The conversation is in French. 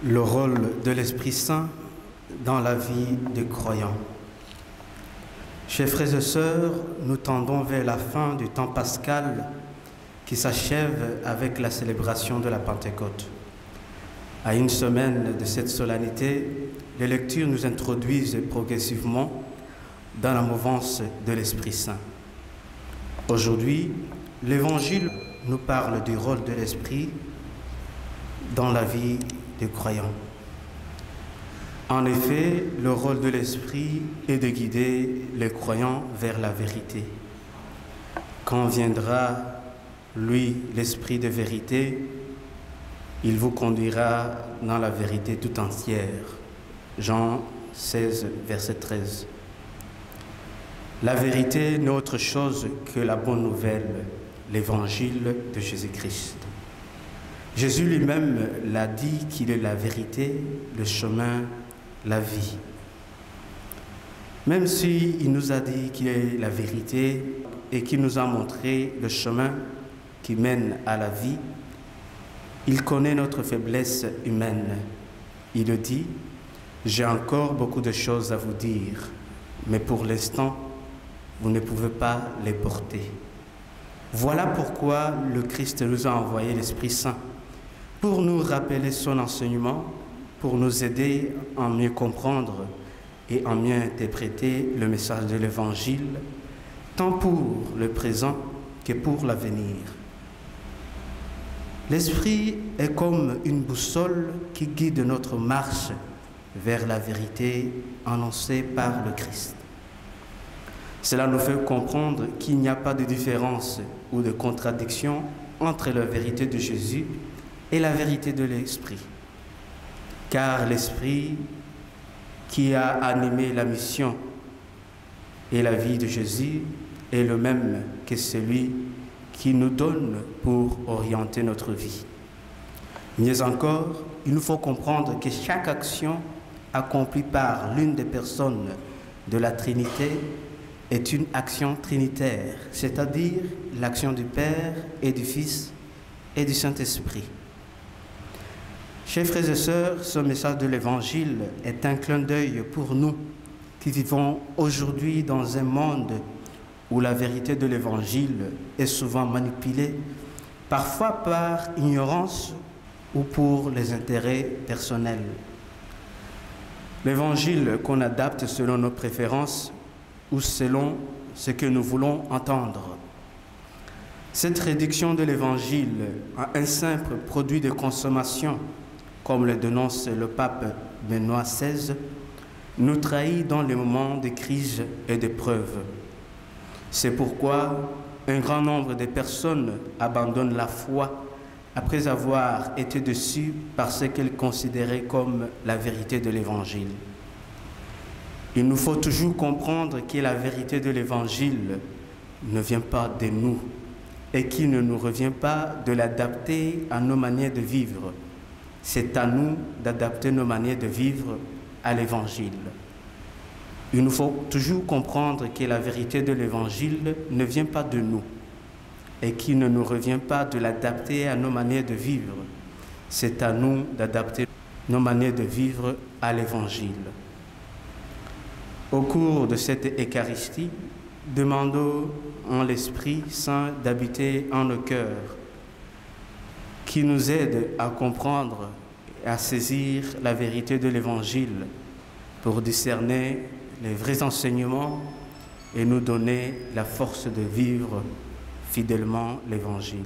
Le rôle de l'Esprit Saint dans la vie des croyants. Chers frères et sœurs, nous tendons vers la fin du temps pascal qui s'achève avec la célébration de la Pentecôte. À une semaine de cette solennité, les lectures nous introduisent progressivement dans la mouvance de l'Esprit Saint. Aujourd'hui, l'Évangile nous parle du rôle de l'Esprit dans la vie des croyants. En effet, le rôle de l'Esprit est de guider les croyants vers la vérité. Quand viendra, lui, l'Esprit de vérité, il vous conduira dans la vérité tout entière. Jean 16, verset 13. La vérité n'est autre chose que la bonne nouvelle, l'évangile de Jésus-Christ. Jésus lui-même l'a dit qu'il est la vérité, le chemin, la vie. Même s'il nous a dit qu'il est la vérité et qu'il nous a montré le chemin qui mène à la vie, il connaît notre faiblesse humaine. Il le dit, « J'ai encore beaucoup de choses à vous dire, mais pour l'instant, vous ne pouvez pas les porter. » Voilà pourquoi le Christ nous a envoyé l'Esprit Saint, pour nous rappeler son enseignement, pour nous aider à mieux comprendre et à mieux interpréter le message de l'Évangile, tant pour le présent que pour l'avenir. L'Esprit est comme une boussole qui guide notre marche vers la vérité annoncée par le Christ. Cela nous fait comprendre qu'il n'y a pas de différence ou de contradiction entre la vérité de Jésus et la vérité de l'Esprit. Car l'Esprit qui a animé la mission et la vie de Jésus est le même que celui qui nous donne pour orienter notre vie. Mieux encore, il nous faut comprendre que chaque action accomplie par l'une des personnes de la Trinité est une action trinitaire, c'est-à-dire l'action du Père et du Fils et du Saint-Esprit. Chers frères et sœurs, ce message de l'Évangile est un clin d'œil pour nous qui vivons aujourd'hui dans un monde où la vérité de l'Évangile est souvent manipulée, parfois par ignorance ou pour les intérêts personnels. L'Évangile qu'on adapte selon nos préférences ou selon ce que nous voulons entendre. Cette réduction de l'Évangile à un simple produit de consommation, comme le dénonce le pape Benoît XVI, nous trahit dans les moments de crise et d'épreuve. C'est pourquoi un grand nombre de personnes abandonnent la foi après avoir été déçues par ce qu'elles considéraient comme la vérité de l'Évangile. Il nous faut toujours comprendre que la vérité de l'Évangile ne vient pas de nous et qu'il ne nous revient pas de l'adapter à nos manières de vivre. C'est à nous d'adapter nos manières de vivre à l'Évangile. Il nous faut toujours comprendre que la vérité de l'Évangile ne vient pas de nous et qu'il ne nous revient pas de l'adapter à nos manières de vivre. C'est à nous d'adapter nos manières de vivre à l'Évangile. Au cours de cette Eucharistie, demandons en l'Esprit Saint d'habiter en nos cœurs, qui nous aide à comprendre et à saisir la vérité de l'Évangile pour discerner les vrais enseignements et nous donner la force de vivre fidèlement l'Évangile.